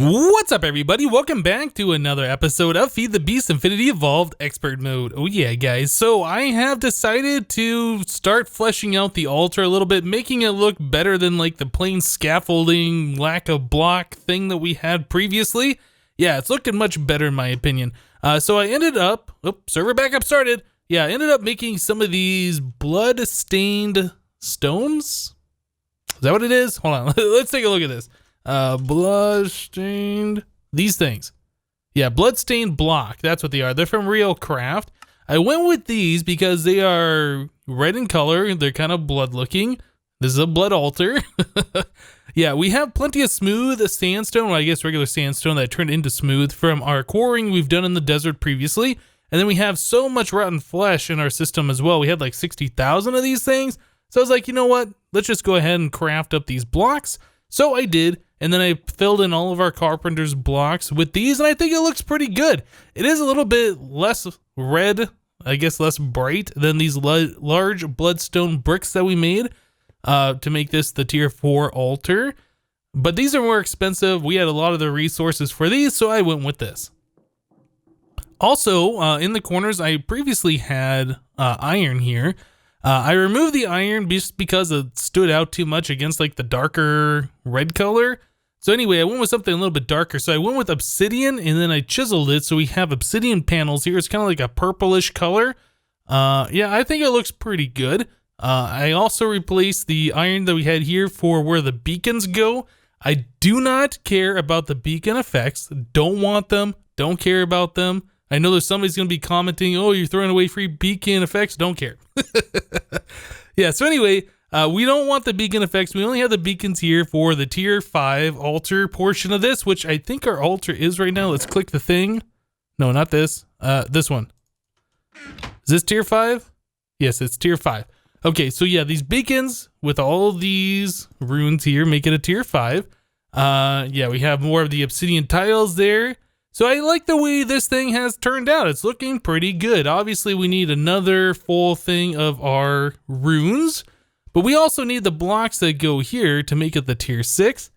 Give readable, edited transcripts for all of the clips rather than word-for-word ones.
What's up, everybody? Welcome back to another episode of Feed the Beast Infinity Evolved Expert Mode. Oh yeah, guys. So I have decided to start fleshing out the altar a little bit, making it look better than like the plain scaffolding, lack of block thing that we had previously. Yeah, it's looking much better in my opinion. So I ended up, server backup started. Yeah, I ended up making some of these blood-stained stones. Is that what it is? Hold on, let's take a look at this. Blood-stained, these things. Yeah, blood-stained block, that's what they are. They're from Real Craft. I went with these because they are red in color. They're kind of blood-looking. This is a blood altar. Yeah, we have plenty of smooth sandstone, well, I guess regular sandstone that turned into smooth from our quarrying we've done in the desert previously. And then we have so much rotten flesh in our system as well. We had like 60,000 of these things. So I was like, you know what? Let's just go ahead and craft up these blocks. So I did, and then I filled in all of our carpenter's blocks with these, and I think it looks pretty good. It is a little bit less red, I guess less bright than these large bloodstone bricks that we made to make this the tier 4 altar. But these are more expensive. We had a lot of the resources for these, so I went with this. Also, in the corners, I previously had iron here. I removed the iron just because it stood out too much against like the darker red color. So anyway, I went with something a little bit darker. So I went with obsidian and then I chiseled it. So we have obsidian panels here. It's kind of like a purplish color. Yeah, I think it looks pretty good. I also replaced the iron that we had here for where the beacons go. I do not care about the beacon effects. Don't want them. Don't care about them. I know there's somebody's going to be commenting, oh, you're throwing away free beacon effects. Don't care. Yeah, so anyway, we don't want the beacon effects. We only have the beacons here for the tier 5 altar portion of this, which I think our altar is right now. Let's click the thing. No, not this. This one. Is this tier 5? Yes, it's tier 5. Okay, so yeah, these beacons with all these runes here make it a tier 5. Yeah, we have more of the obsidian tiles there. So I like the way this thing has turned out. It's looking pretty good. Obviously, we need another full thing of our runes, but we also need the blocks that go here to make it the tier 6.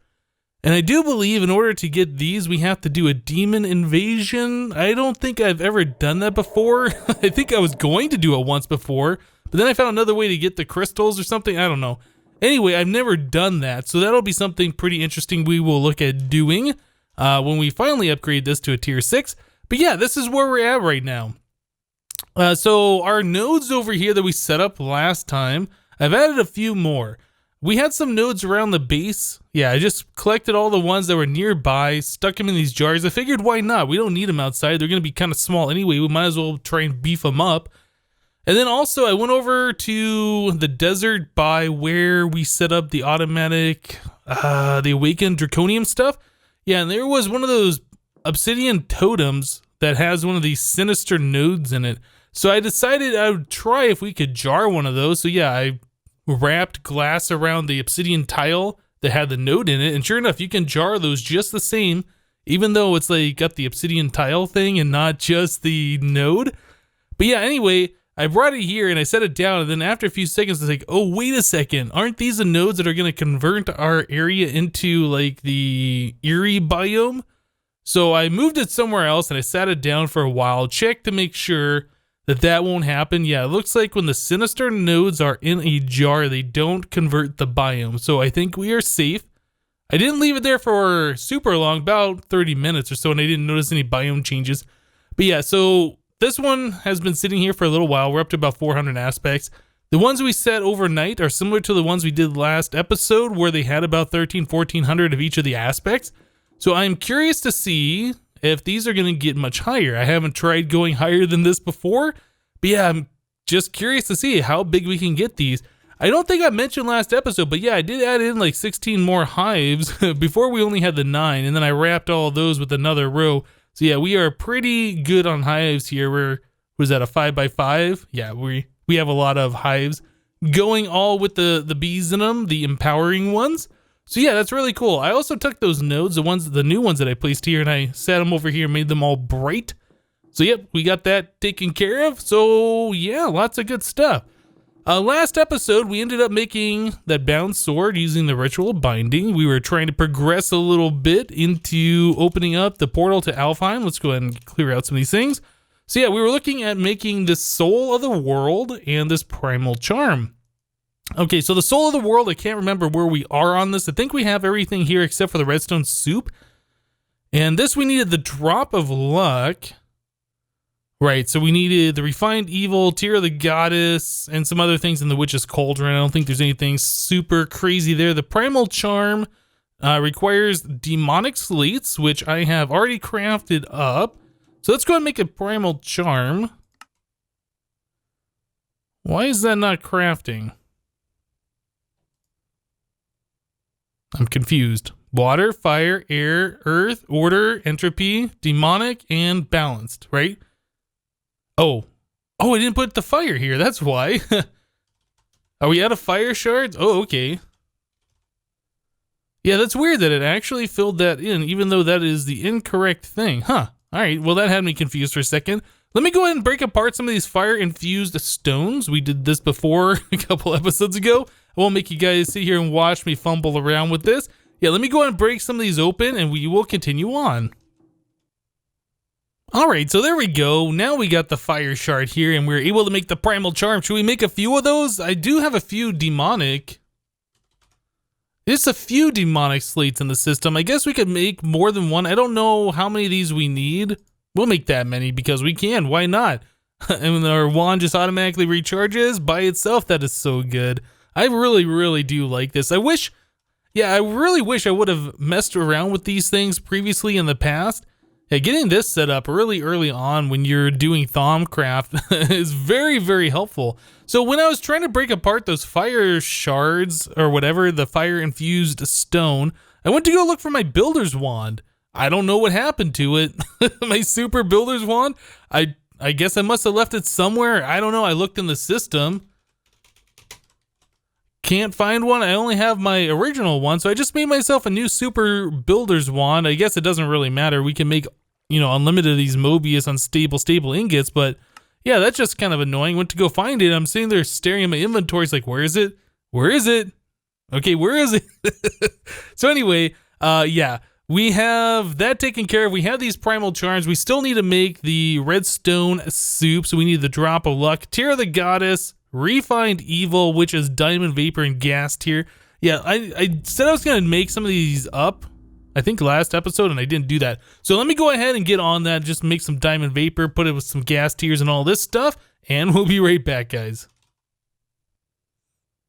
And I do believe in order to get these, we have to do a demon invasion. I don't think I've ever done that before. I think I was going to do it once before, but then I found another way to get the crystals or something. I don't know. Anyway, I've never done that, so that'll be something pretty interesting we will look at doing when we finally upgrade this to a tier 6. But yeah, this is where we're at right now. So our nodes over here that we set up last time, I've added a few more. We had some nodes around the base. Yeah, I just collected all the ones that were nearby, stuck them in these jars. I figured why not? We don't need them outside. They're going to be kind of small anyway. We might as well try and beef them up. And then also I went over to the desert by where we set up the automatic, the awakened draconium stuff. Yeah, and there was one of those obsidian totems that has one of these sinister nodes in it. So I decided I would try if we could jar one of those. So yeah, I wrapped glass around the obsidian tile that had the node in it. And sure enough, you can jar those just the same, even though it's like got the obsidian tile thing and not just the node. But yeah, anyway, I brought it here and I set it down, and then after a few seconds, it's like, oh, wait a second. Aren't these the nodes that are going to convert our area into like the Eerie biome? So I moved it somewhere else and I sat it down for a while, checked to make sure that that won't happen. Yeah, it looks like when the sinister nodes are in a jar, they don't convert the biome. So I think we are safe. I didn't leave it there for super long, about 30 minutes or so, and I didn't notice any biome changes. But yeah, so this one has been sitting here for a little while. We're up to about 400 aspects. The ones we set overnight are similar to the ones we did last episode where they had about 1400 of each of the aspects. So I'm curious to see if these are going to get much higher. I haven't tried going higher than this before, but yeah, I'm just curious to see how big we can get these. I don't think I mentioned last episode, but yeah, I did add in like 16 more hives. Before we only had the 9, and then I wrapped all of those with another row. So yeah, we are pretty good on hives here. Was that a 5x5? Yeah, we have a lot of hives going, all with the bees in them, the empowering ones. So yeah, that's really cool. I also took those nodes, the new ones that I placed here, and I set them over here, made them all bright. So yep, we got that taken care of. So yeah, lots of good stuff. Last episode, we ended up making that bound sword using the ritual binding. We were trying to progress a little bit into opening up the portal to Alfheim. Let's go ahead and clear out some of these things. So yeah, we were looking at making the soul of the world and this primal charm. Okay, so the soul of the world, I can't remember where we are on this. I think we have everything here except for the redstone soup. And this, we needed the drop of luck. Right, so we needed the refined evil, tear of the goddess, and some other things in the witch's cauldron. I don't think there's anything super crazy there. The primal charm requires demonic slates, which I have already crafted up. So let's go ahead and make a primal charm. Why is that not crafting? I'm confused. Water, fire, air, earth, order, entropy, demonic, and balanced, right? Oh, I didn't put the fire here. That's why. Are we out of fire shards? Oh, okay. Yeah, that's weird that it actually filled that in, even though that is the incorrect thing. Huh. All right, well, that had me confused for a second. Let me go ahead and break apart some of these fire-infused stones. We did this before a couple episodes ago. I won't make you guys sit here and watch me fumble around with this. Yeah, let me go ahead and break some of these open, and we will continue on. All right, so there we go. Now we got the fire shard here, and we're able to make the primal charm. Should we make a few of those? I do have a few demonic. There's a few demonic slates in the system. I guess we could make more than one. I don't know how many of these we need. We'll make that many because we can. Why not? And our wand just automatically recharges by itself. That is so good. I really, really do like this. I really wish I would have messed around with these things previously in the past. Yeah, getting this set up really early on when you're doing Thaumcraft is very, very helpful. So when I was trying to break apart those fire shards or whatever, the fire-infused stone, I went to go look for my builder's wand. I don't know what happened to it. My super builder's wand? I guess I must have left it somewhere. I don't know. I looked in the system. Can't find one. I only have my original one, so I just made myself a new super builder's wand. I guess it doesn't really matter. We can make, unlimited of these Mobius stable ingots, but yeah, that's just kind of annoying. Went to go find it. I'm sitting there staring at my inventory. It's like, where is it? Where is it? Okay, where is it? So anyway, yeah, we have that taken care of. We have these primal charms. We still need to make the redstone soup, so we need the drop of luck, tear of the goddess, refined evil, which is diamond vapor and gas tier. Yeah, I said I was going to make some of these up, I think last episode, and I didn't do that. So let me go ahead and get on that, just make some diamond vapor, put it with some gas tiers and all this stuff, and we'll be right back, guys.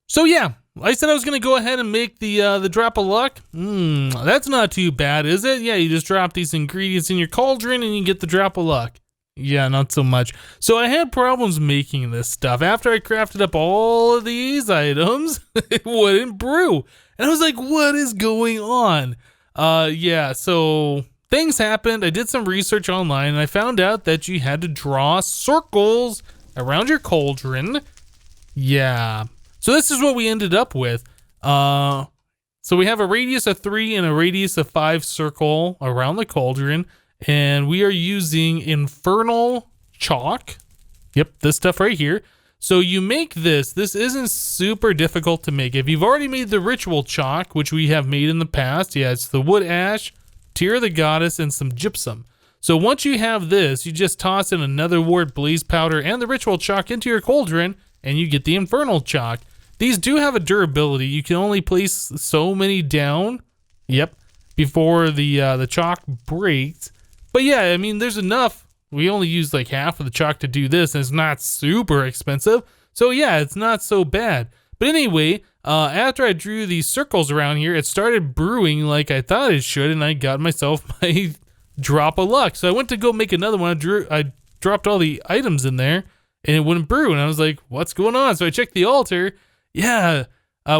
So yeah, I said I was going to go ahead and make the drop of luck. That's not too bad, is it? Yeah, you just drop these ingredients in your cauldron and you get the drop of luck. Yeah, not so much. So I had problems making this stuff. After I crafted up all of these items, it wouldn't brew. And I was like, what is going on? Yeah, so things happened. I did some research online and I found out that you had to draw circles around your cauldron. Yeah. So this is what we ended up with. So we have a radius of 3 and a radius of 5 circle around the cauldron. And we are using infernal chalk. Yep, this stuff right here. So you make this. This isn't super difficult to make. If you've already made the ritual chalk, which we have made in the past, yeah, it's the wood ash, tear of the goddess, and some gypsum. So once you have this, you just toss in another wart blaze powder and the ritual chalk into your cauldron, and you get the infernal chalk. These do have a durability. You can only place so many down. Yep, before the chalk breaks. But yeah, I mean, there's enough. We only used like half of the chalk to do this, and it's not super expensive. So yeah, it's not so bad. But anyway, after I drew these circles around here, it started brewing like I thought it should, and I got myself my drop of luck. So I went to go make another one. I dropped all the items in there, and it wouldn't brew. And I was like, what's going on? So I checked the altar. Yeah,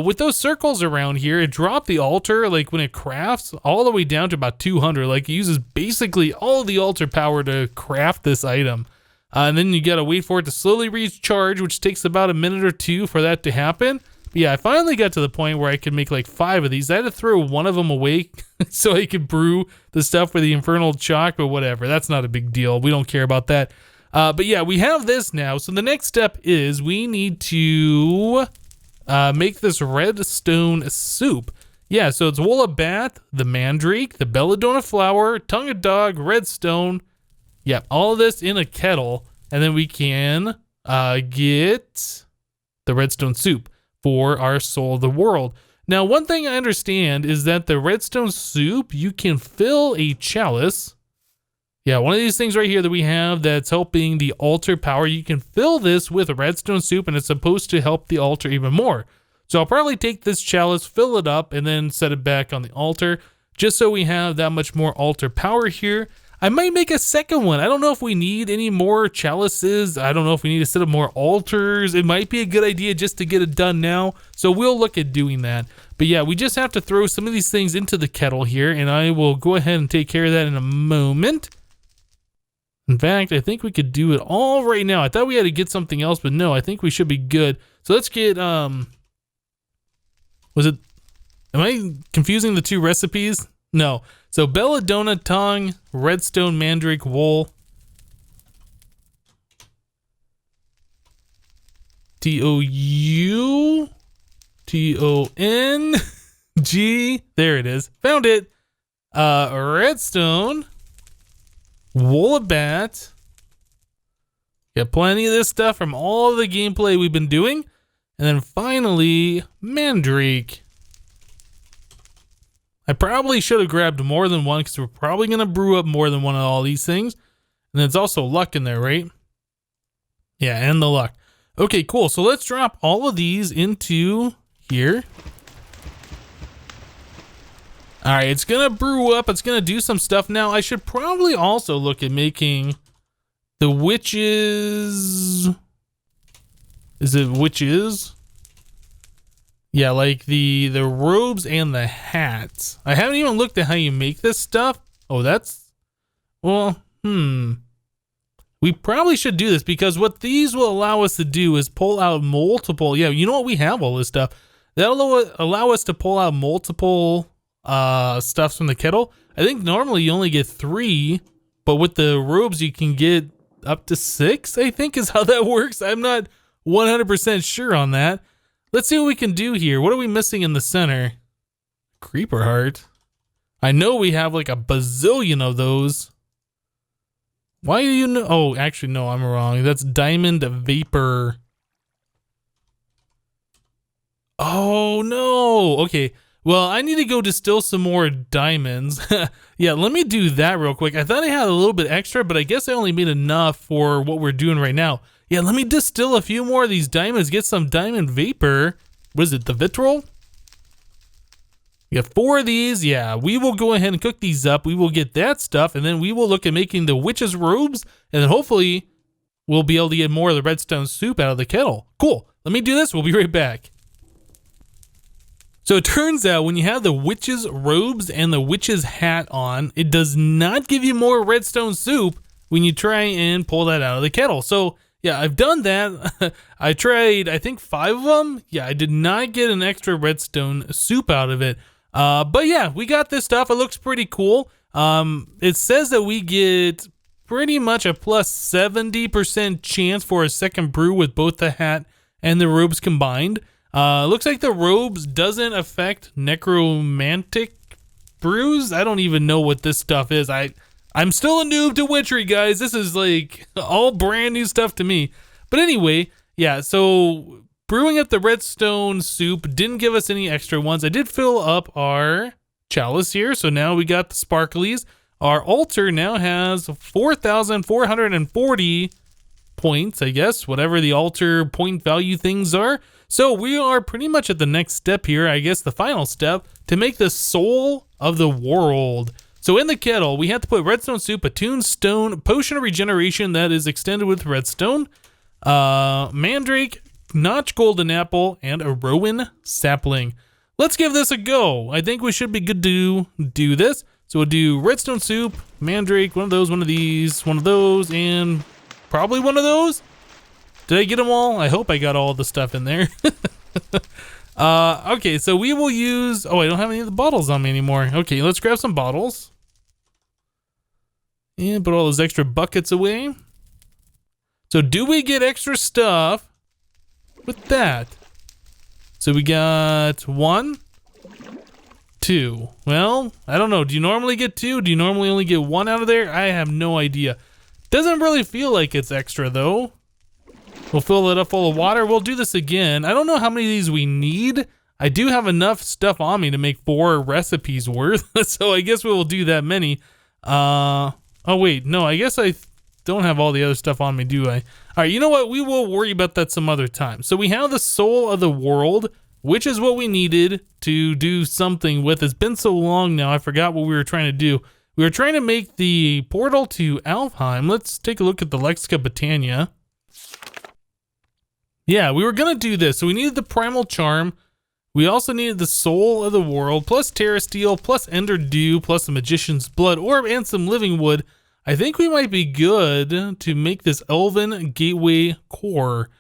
with those circles around here, it dropped the altar, like when it crafts, all the way down to about 200. Like it uses basically all the altar power to craft this item. And then you gotta wait for it to slowly recharge, which takes about a minute or two for that to happen. But yeah, I finally got to the point where I could make like 5 of these. I had to throw one of them away so I could brew the stuff for the infernal chalk, but whatever. That's not a big deal. We don't care about that. But yeah, we have this now. So the next step is we need to make this redstone soup. Yeah, so it's wool of bat, the mandrake, the belladonna flower, tongue of dog, redstone. Yeah, all of this in a kettle. And then we can get the redstone soup for our soul of the world. Now, one thing I understand is that the redstone soup, you can fill a chalice. Yeah, one of these things right here that we have that's helping the altar power, you can fill this with redstone soup and it's supposed to help the altar even more. So I'll probably take this chalice, fill it up, and then set it back on the altar just so we have that much more altar power here. I might make a second one. I don't know if we need any more chalices. I don't know if we need to set up more altars. It might be a good idea just to get it done now. So we'll look at doing that. But yeah, we just have to throw some of these things into the kettle here, and I will go ahead and take care of that in a moment. In fact, I think we could do it all right now. I thought we had to get something else, but no, I think we should be good. So let's get, am I confusing the two recipes? No. So belladonna, tongue, redstone, mandrake, wool. T-O-U-T-O-N-G. There it is. Found it. Redstone. Wool of bat. Got plenty of this stuff from all of the gameplay we've been doing. And then finally, mandrake. I probably should have grabbed more than one because we're probably going to brew up more than one of all these things. And there's also luck in there, right? Yeah, and the luck. Okay, cool. So let's drop all of these into here. All right, it's going to brew up. It's going to do some stuff. Now, I should probably also look at making the witches. Is it witches? Yeah, like the robes and the hats. I haven't even looked at how you make this stuff. Oh, that's, well, we probably should do this because what these will allow us to do is pull out multiple. Yeah, you know what? We have all this stuff. That'll allow us to pull out multiple stuffs from the kettle. I think normally you only get 3, but with the robes you can get up to 6, I think is how that works. I'm not 100% sure on that. Let's see what we can do here. What are we missing in the center? Creeper heart. I know we have like a bazillion of those. Why do you know? Oh, actually, no, I'm wrong. That's diamond vapor. Oh, no. Okay. Well, I need to go distill some more diamonds. Yeah, let me do that real quick. I thought I had a little bit extra, but I guess I only made enough for what we're doing right now. Yeah, let me distill a few more of these diamonds, get some diamond vapor. What is it, the vitriol? We have 4 of these. Yeah, we will go ahead and cook these up. We will get that stuff, and then we will look at making the witch's robes, and then hopefully we'll be able to get more of the redstone soup out of the kettle. Cool. Let me do this. We'll be right back. So it turns out when you have the witch's robes and the witch's hat on, it does not give you more redstone soup when you try and pull that out of the kettle. So yeah, I've done that. I tried, I think 5 of them. Yeah, I did not get an extra redstone soup out of it. But yeah, we got this stuff. It looks pretty cool. It says that we get pretty much a plus 70% chance for a second brew with both the hat and the robes combined. Looks like the robes doesn't affect necromantic brews. I don't even know what this stuff is. I'm still a noob to witchery, guys. This is like all brand new stuff to me. But anyway, yeah, so brewing up the redstone soup didn't give us any extra ones. I did fill up our chalice here, so now we got the sparklies. Our altar now has 4,440 points, I guess, whatever the altar point value things are. So we are pretty much at the next step here, I guess the final step, to make the soul of the world. So in the kettle, we have to put redstone soup, a tombstone, potion of regeneration that is extended with redstone, mandrake, notch golden apple, and a rowan sapling. Let's give this a go. I think we should be good to do this. So we'll do redstone soup, mandrake, one of those, one of these, one of those, and probably one of those. Did I get them all? I hope I got all the stuff in there. Okay, so we will use, oh, I don't have any of the bottles on me anymore. Okay, let's grab some bottles. And put all those extra buckets away. So do we get extra stuff with that? So we got 1, 2. Well, I don't know. Do you normally get 2? Do you normally only get 1 out of there? I have no idea. Doesn't really feel like it's extra though. We'll fill it up full of water. We'll do this again. I don't know how many of these we need. I do have enough stuff on me to make 4 recipes worth. So I guess we will do that many. Oh wait, no, I guess I don't have all the other stuff on me, do I? All right, you know what? We will worry about that some other time. So we have the soul of the world, which is what we needed to do something with. It's been so long now, I forgot what we were trying to do. We were trying to make the portal to Alfheim. Let's take a look at the Lexica Botania. Yeah, we were gonna do this. So we needed the primal charm. We also needed the soul of the world, plus Terra Steel, plus Ender Dew, plus the magician's blood orb, and some living wood. I think we might be good to make this elven gateway core.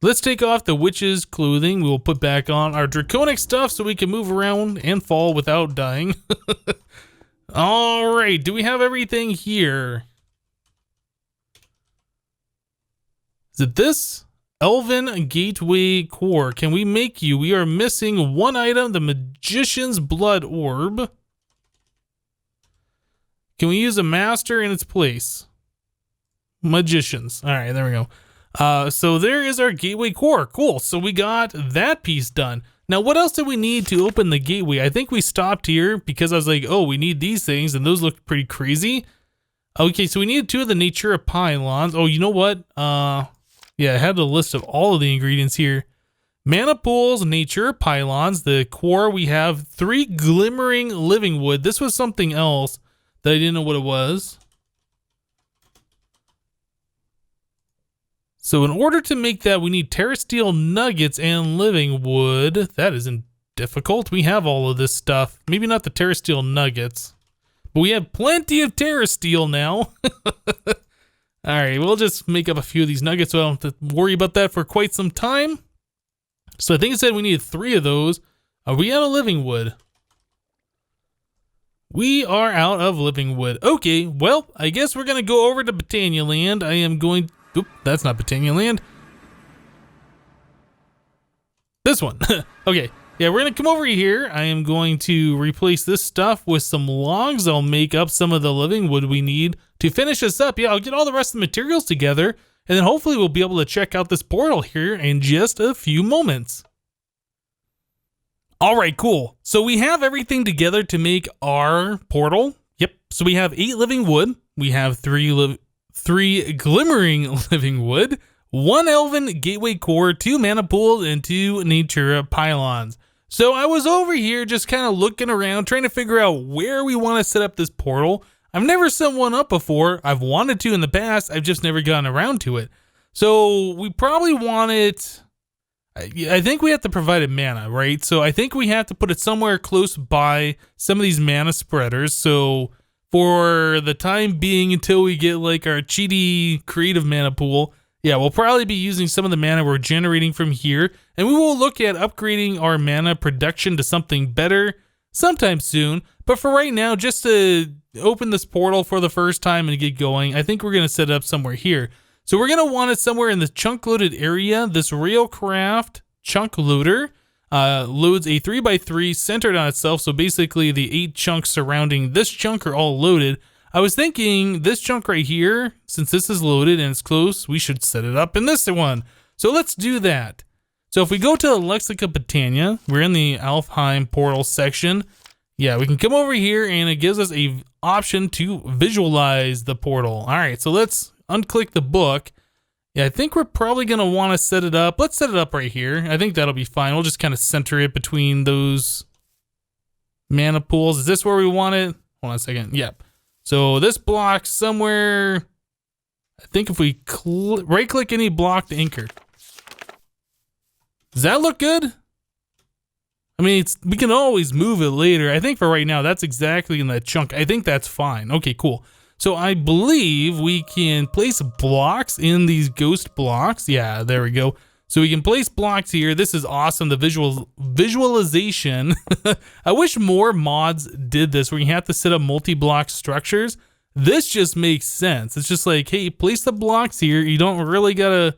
Let's take off the witch's clothing. We'll put back on our draconic stuff so we can move around and fall without dying. All right, do we have everything here? Is it this? Elven Gateway Core. Can we make you? We are missing 1 item, the Magician's Blood Orb. Can we use a master in its place? Magicians. All right, there we go. So there is our Gateway Core. Cool. So we got that piece done. Now, what else did we need to open the gateway? I think we stopped here because I was like, oh, we need these things, and those look pretty crazy. Okay, so we needed 2 of the Natura pylons. Oh, you know what? Yeah, I have the list of all of the ingredients here. Mana pools, nature, pylons, the core. We have 3 glimmering living wood. This was something else that I didn't know what it was. So in order to make that, we need Terra Steel nuggets and living wood. That isn't difficult. We have all of this stuff. Maybe not the Terra Steel nuggets, but we have plenty of Terra Steel now. All right, we'll just make up a few of these nuggets so I don't have to worry about that for quite some time. So I think it said we needed 3 of those. Are we out of living wood? We are out of living wood. Okay, well, I guess we're going to go over to Botania Land. I am going... Oop, that's not Botania Land. This one. Okay, yeah, we're going to come over here. I am going to replace this stuff with some logs. I'll make up some of the living wood we need to finish this up. Yeah, I'll get all the rest of the materials together, and then hopefully we'll be able to check out this portal here in just a few moments. All right, cool. So we have everything together to make our portal. Yep. So we have 8 living wood. We have 3 glimmering living wood, 1 elven gateway core, 2 mana pools, and 2 natura pylons. So I was over here just kind of looking around, trying to figure out where we want to set up this portal. I've never set one up before. I've wanted to in the past. I've just never gotten around to it. So we probably want it... I think we have to provide it mana, right? So I think we have to put it somewhere close by some of these mana spreaders. So for the time being, until we get like our cheaty creative mana pool, yeah, we'll probably be using some of the mana we're generating from here. And we will look at upgrading our mana production to something better sometime soon. But for right now, just to open this portal for the first time and get going, I think we're going to set it up somewhere here. So we're going to want it somewhere in the chunk loaded area. This Railcraft chunk loader loads a 3x3 centered on itself. So basically the 8 chunks surrounding this chunk are all loaded. I was thinking this chunk right here, since this is loaded and it's close, we should set it up in this one. So let's do that. So if we go to Lexica Botania, we're in the Alfheim portal section. Yeah, we can come over here and it gives us a option to visualize the portal. All right, so let's unclick the book. Yeah, I think we're probably going to want to set it up. Let's set it up right here. I think that'll be fine. We'll just kind of center it between those mana pools. Is this where we want it? Hold on a second. Yep. So this block somewhere, I think if we right click any block to anchor. Does that look good? I mean, we can always move it later. I think for right now, that's exactly in that chunk. I think that's fine. Okay, cool. So I believe we can place blocks in these ghost blocks. Yeah, there we go. So we can place blocks here. This is awesome. The visualization. I wish more mods did this where you have to set up multi-block structures. This just makes sense. It's just like, hey, place the blocks here. You don't really gotta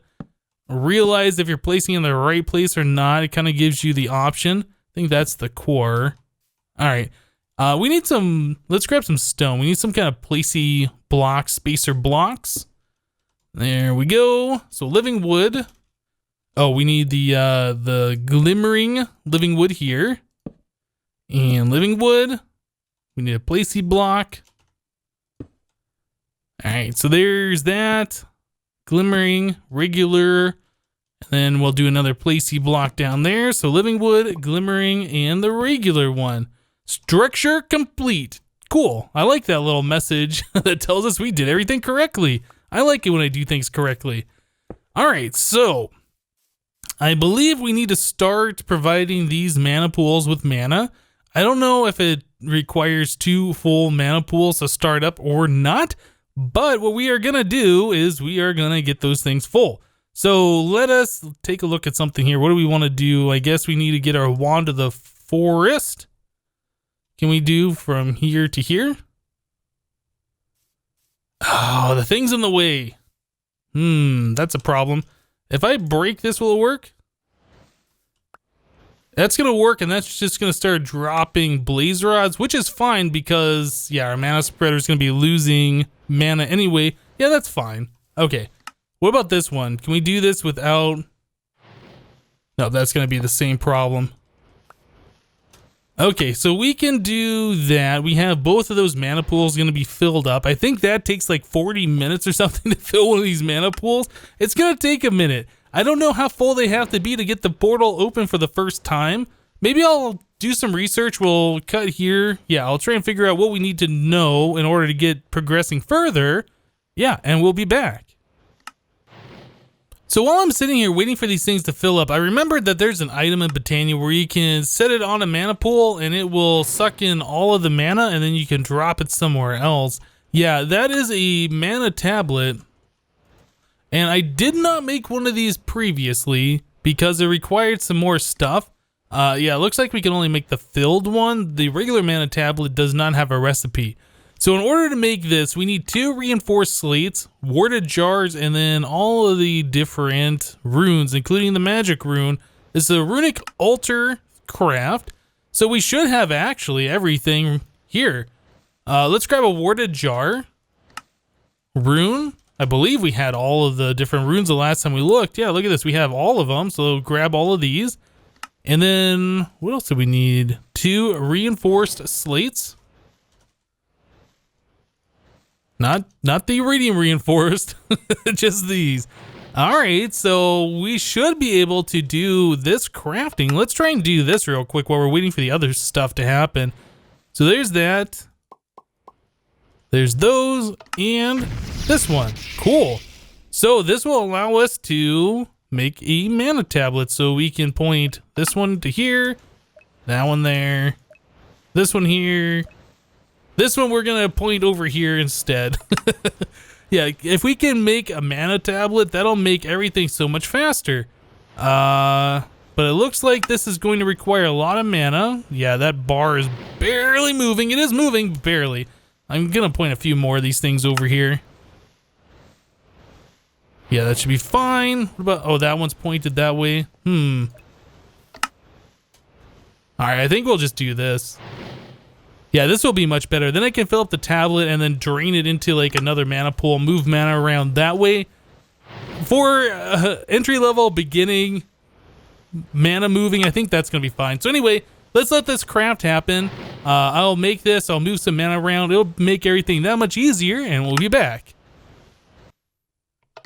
realize if you're placing in the right place or not. It kind of gives you the option. I think that's the core. All right. We need some, let's grab some stone. We need some kind of placey block, spacer blocks. There we go. So living wood. Oh, we need the glimmering living wood here. And living wood. We need a placey block. All right, so there's that. Glimmering, regular. And then we'll do another placey block down there. So living wood, glimmering, and the regular one. Structure complete. Cool. I like that little message that tells us we did everything correctly. I like it when I do things correctly. All right, so I believe we need to start providing these mana pools with mana. I don't know if it requires 2 full mana pools to start up or not, but what we are going to do is we are going to get those things full. So let us take a look at something here. What do we want to do? I guess we need to get our wand to the forest. Can we do from here to here? Oh, the thing's in the way. That's a problem. If I break this, will it work? That's going to work, and that's just going to start dropping blaze rods, which is fine because, yeah, our mana spreader is going to be losing mana anyway. Yeah, that's fine. Okay. What about this one? Can we do this without... No, that's going to be the same problem. Okay, so we can do that. We have both of those mana pools going to be filled up. I think that takes like 40 minutes or something to fill one of these mana pools. It's going to take a minute. I don't know how full they have to be to get the portal open for the first time. Maybe I'll do some research. We'll cut here. Yeah, I'll try and figure out what we need to know in order to get progressing further. Yeah, and we'll be back. So while I'm sitting here waiting for these things to fill up, I remembered that there's an item in Botania where you can set it on a mana pool and it will suck in all of the mana and then you can drop it somewhere else. Yeah, that is a mana tablet. And I did not make one of these previously because it required some more stuff. Yeah, it looks like we can only make the filled one. The regular mana tablet does not have a recipe. So in order to make this, we need 2 reinforced slates, warded jars, and then all of the different runes, including the magic rune. This is a runic altar craft. So we should have actually everything here. Let's grab a warded jar. Rune. I believe we had all of the different runes the last time we looked. Yeah, look at this. We have all of them. So grab all of these. And then what else do we need? 2 reinforced slates. Not the iridium reinforced, just these. All right, so we should be able to do this crafting. Let's try and do this real quick while we're waiting for the other stuff to happen. So there's that. There's those and this one. Cool. So this will allow us to make a mana tablet. So we can point this one to here, that one there, this one here. This one we're going to point over here instead. Yeah, if we can make a mana tablet, that'll make everything so much faster. But it looks like this is going to require a lot of mana. Yeah, that bar is barely moving. It is moving, barely. I'm going to point a few more of these things over here. Yeah, that should be fine. What about, oh, that one's pointed that way. All right, I think we'll just do this. Yeah, this will be much better. Then I can fill up the tablet and then drain it into like another mana pool, move mana around that way. For entry level beginning mana moving, I think that's going to be fine. So anyway, let's let this craft happen. I'll make this, I'll move some mana around. It'll make everything that much easier and we'll be back.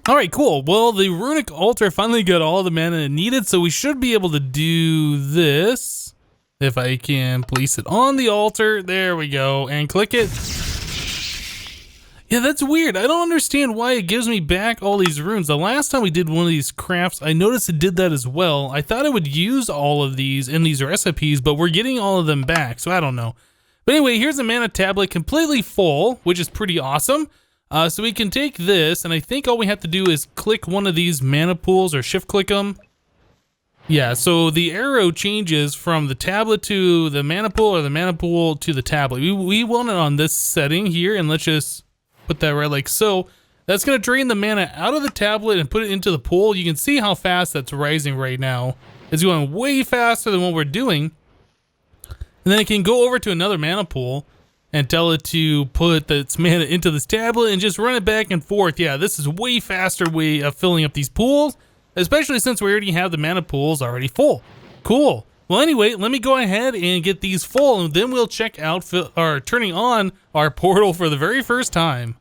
All right, cool. Well, the runic altar finally got all the mana it needed, so we should be able to do this. If I can place it on the altar, there we go, and click it. Yeah, that's weird. I don't understand why it gives me back all these runes. The last time we did one of these crafts, I noticed it did that as well. I thought it would use all of these in these recipes, but we're getting all of them back, so I don't know. But anyway, here's a mana tablet completely full, which is pretty awesome. So we can take this, and I think all we have to do is click one of these mana pools or shift click them. Yeah, so the arrow changes from the tablet to the mana pool or the mana pool to the tablet. We want it on this setting here, and let's just put that right like so. That's going to drain the mana out of the tablet and put it into the pool. You can see how fast that's rising right now. It's going way faster than what we're doing. And then it can go over to another mana pool and tell it to put its mana into this tablet and just run it back and forth. Yeah, this is way faster way of filling up these pools, especially since we already have the mana pools already full. Cool. Well, anyway, let me go ahead and get these full, and then we'll check out turning on our portal for the very first time.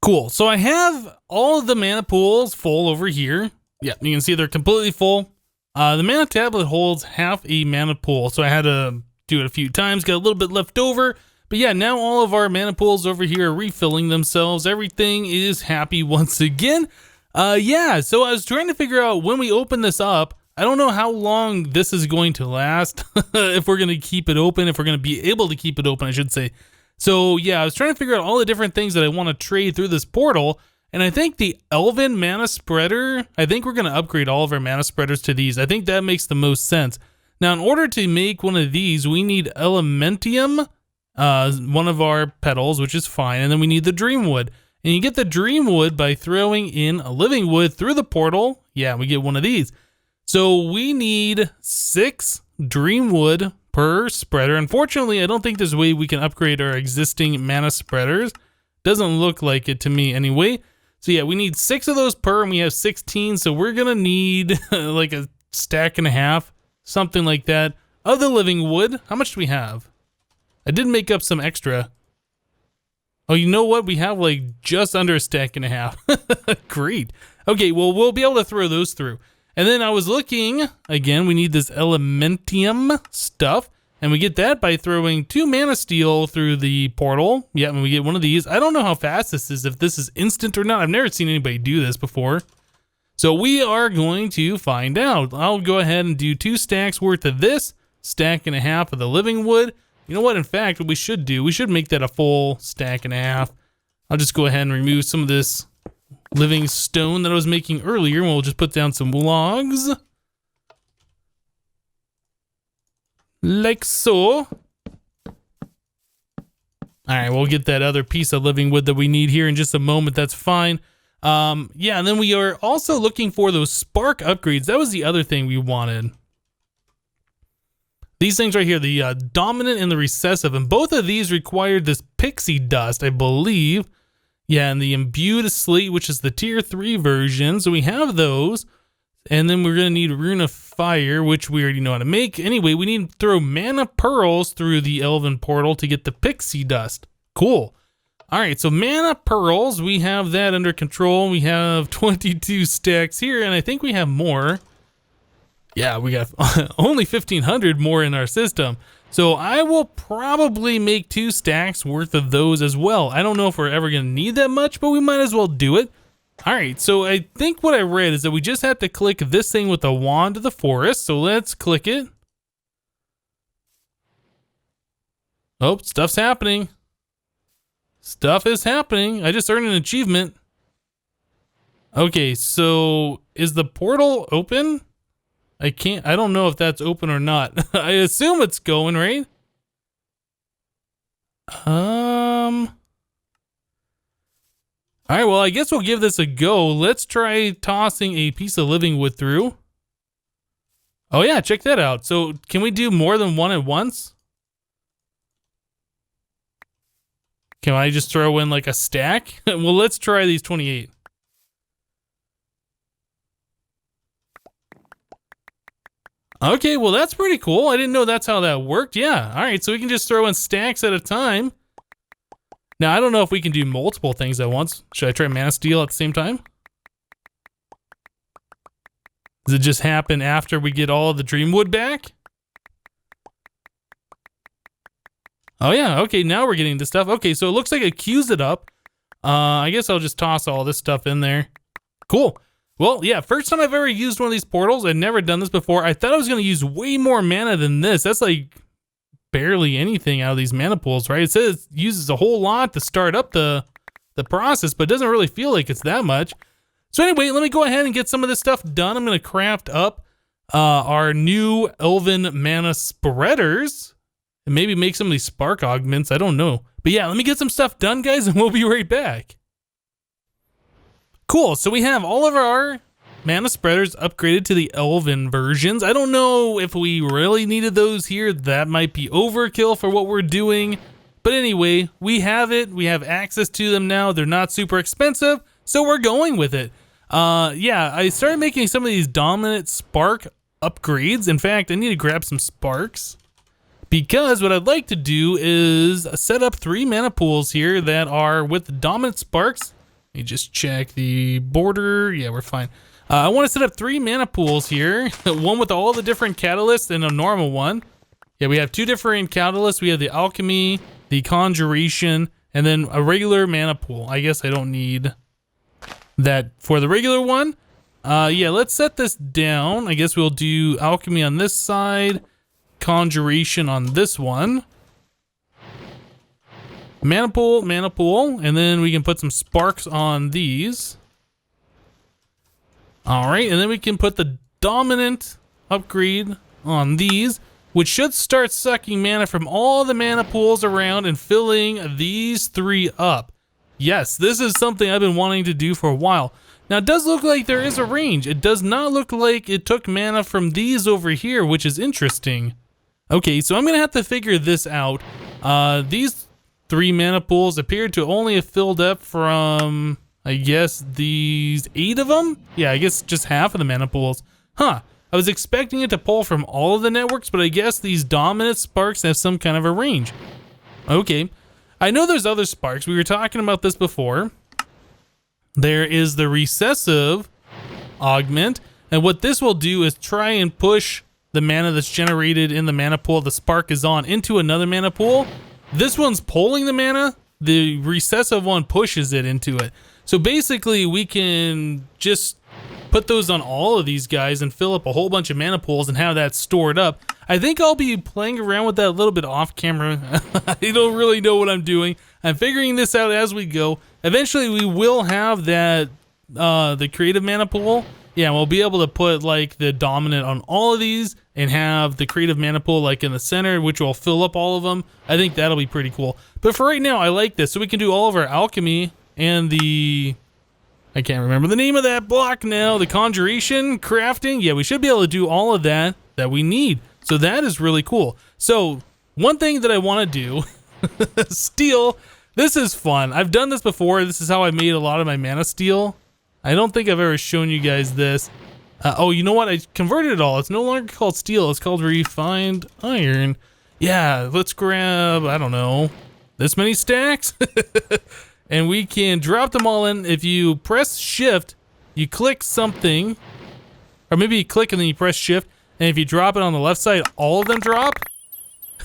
Cool. So I have all of the mana pools full over here. Yeah, you can see they're completely full. The mana tablet holds half a mana pool, so I had to do it a few times, got a little bit left over. But yeah, now all of our mana pools over here are refilling themselves. Everything is happy once again. Yeah, so I was trying to figure out when we open this up, I don't know how long this is going to last, if we're going to keep it open, if we're going to be able to keep it open, I should say. So yeah, I was trying to figure out all the different things that I want to trade through this portal. And I think the Elven mana spreader, I think we're going to upgrade all of our mana spreaders to these. I think that makes the most sense. Now, in order to make one of these, we need Elementium, one of our petals, which is fine. And then we need the Dreamwood. And you get the Dreamwood by throwing in a Living Wood through the portal. Yeah, we get one of these. So we need 6 Dreamwood per spreader. Unfortunately, I don't think there's a way we can upgrade our existing mana spreaders. Doesn't look like it to me anyway. So yeah, we need 6 of those per, and we have 16. So we're going to need like a stack and a half, something like that, of the Living Wood. How much do we have? I did make up some extra. Oh, you know what? We have like just under a stack and a half. Great. Okay, well, we'll be able to throw those through. And then I was looking, again, we need this Elementium stuff. And we get that by throwing 2 mana steel through the portal. Yeah, and we get one of these. I don't know how fast this is, if this is instant or not. I've never seen anybody do this before. So we are going to find out. I'll go ahead and do 2 stacks worth of this, stack and a half of the Living Wood. You know what, in fact, what we should do, we should make that a full stack and a half. I'll just go ahead and remove some of this living stone that I was making earlier, and we'll just put down some logs. Like so. All right, we'll get that other piece of living wood that we need here in just a moment. That's fine. Yeah, and then we are also looking for those spark upgrades. That was the other thing we wanted. These things right here, the dominant and the recessive, and both of these required this pixie dust, I believe. Yeah, and the imbued slate, which is the tier 3 version. So we have those. And then we're going to need Rune of Fire, which we already know how to make. Anyway, we need to throw mana pearls through the Elven portal to get the pixie dust. Cool. All right, so mana pearls, we have that under control. We have 22 stacks here, and I think we have more. Yeah, we got only 1,500 more in our system. So I will probably make 2 stacks worth of those as well. I don't know if we're ever going to need that much, but we might as well do it. All right, so I think what I read is that we just have to click this thing with the wand of the forest. So let's click it. Oh, stuff's happening. Stuff is happening. I just earned an achievement. Okay, so is the portal open? I don't know if that's open or not. I assume it's going, right? All right, well, I guess we'll give this a go. Let's try tossing a piece of living wood through. Oh yeah, check that out. So can we do more than one at once? Can I just throw in like a stack? Well, let's try these 28. Okay, well, that's pretty cool. I didn't know that's how that worked. Yeah, all right, so we can just throw in stacks at a time. Now, I don't know if we can do multiple things at once. Should I try mana steel at the same time? Does it just happen after we get all of the Dreamwood back? Oh yeah, okay, now we're getting the stuff. Okay, so it looks like it queues it up. I guess I'll just toss all this stuff in there. Cool. Well, yeah, first time I've ever used one of these portals. I'd never done this before. I thought I was going to use way more mana than this. That's like barely anything out of these mana pools, right? It says it uses a whole lot to start up the process, but it doesn't really feel like it's that much. So anyway, let me go ahead and get some of this stuff done. I'm going to craft up our new Elven mana spreaders and maybe make some of these spark augments. I don't know. But yeah, let me get some stuff done, guys, and we'll be right back. Cool, so we have all of our mana spreaders upgraded to the Elven versions. I don't know if we really needed those here. That might be overkill for what we're doing. But anyway, we have it. We have access to them now. They're not super expensive, so we're going with it. Yeah, I started making some of these dominant spark upgrades. In fact, I need to grab some sparks, because what I'd like to do is set up 3 mana pools here that are with dominant sparks. Let me just check the border. Yeah, we're fine. I want to set up 3 mana pools here. One with all the different catalysts and a normal one. Yeah, we have 2 different catalysts. We have the alchemy, the conjuration, and then a regular mana pool. I guess I don't need that for the regular one. Yeah, let's set this down. I guess we'll do alchemy on this side, conjuration on this one. Mana pool, and then we can put some sparks on these. All right, and then we can put the dominant upgrade on these, which should start sucking mana from all the mana pools around and filling these 3 up. Yes, this is something I've been wanting to do for a while. Now, it does look like there is a range. It does not look like it took mana from these over here, which is interesting. Okay, so I'm going to have to figure this out. These 3 mana pools appear to only have filled up from, I guess, these 8 of them? Yeah, I guess just half of the mana pools. Huh. I was expecting it to pull from all of the networks, but I guess these dominant sparks have some kind of a range. Okay. I know there's other sparks. We were talking about this before. There is the recessive augment, and what this will do is try and push the mana that's generated in the mana pool the spark is on into another mana pool. This one's pulling the mana, the recessive one pushes it into it. So basically we can just put those on all of these guys and fill up a whole bunch of mana pools and have that stored up. I think I'll be playing around with that a little bit off camera. I don't really know what I'm doing. I'm figuring this out as we go. Eventually we will have that, the creative mana pool. Yeah, we'll be able to put like the dominant on all of these and have the creative mana pool like in the center, which will fill up all of them. I think that'll be pretty cool. But for right now, I like this. So we can do all of our alchemy and the, I can't remember the name of that block now, the conjuration, crafting. Yeah, we should be able to do all of that we need. So that is really cool. So one thing that I want to do, steel, this is fun. I've done this before. This is how I made a lot of my mana steel. I don't think I've ever shown you guys this. Oh, you know what? I converted it all. It's no longer called steel. It's called refined iron. Yeah, let's grab, I don't know, this many stacks? And we can drop them all in. If you press shift, you click something, or maybe you click and then you press shift, and if you drop it on the left side, all of them drop.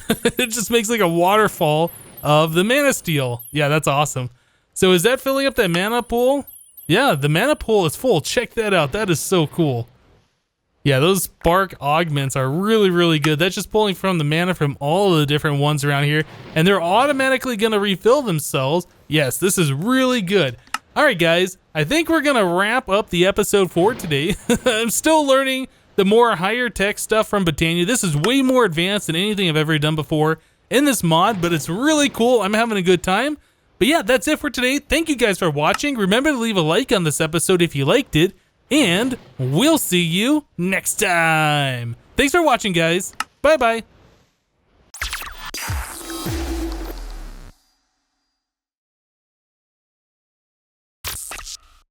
It just makes like a waterfall of the mana steel. Yeah, that's awesome. So is that filling up that mana pool? Yeah, the mana pool is full. Check that out. That is so cool. Yeah, those spark augments are really, really good. That's just pulling from the mana from all of the different ones around here, and they're automatically going to refill themselves. Yes, this is really good. All right, guys, I think we're going to wrap up the episode for today. I'm still learning the more higher tech stuff from Botania. This is way more advanced than anything I've ever done before in this mod, but it's really cool. I'm having a good time. But yeah, that's it for today. Thank you guys for watching. Remember to leave a like on this episode if you liked it, and we'll see you next time. Thanks for watching, guys. Bye-bye.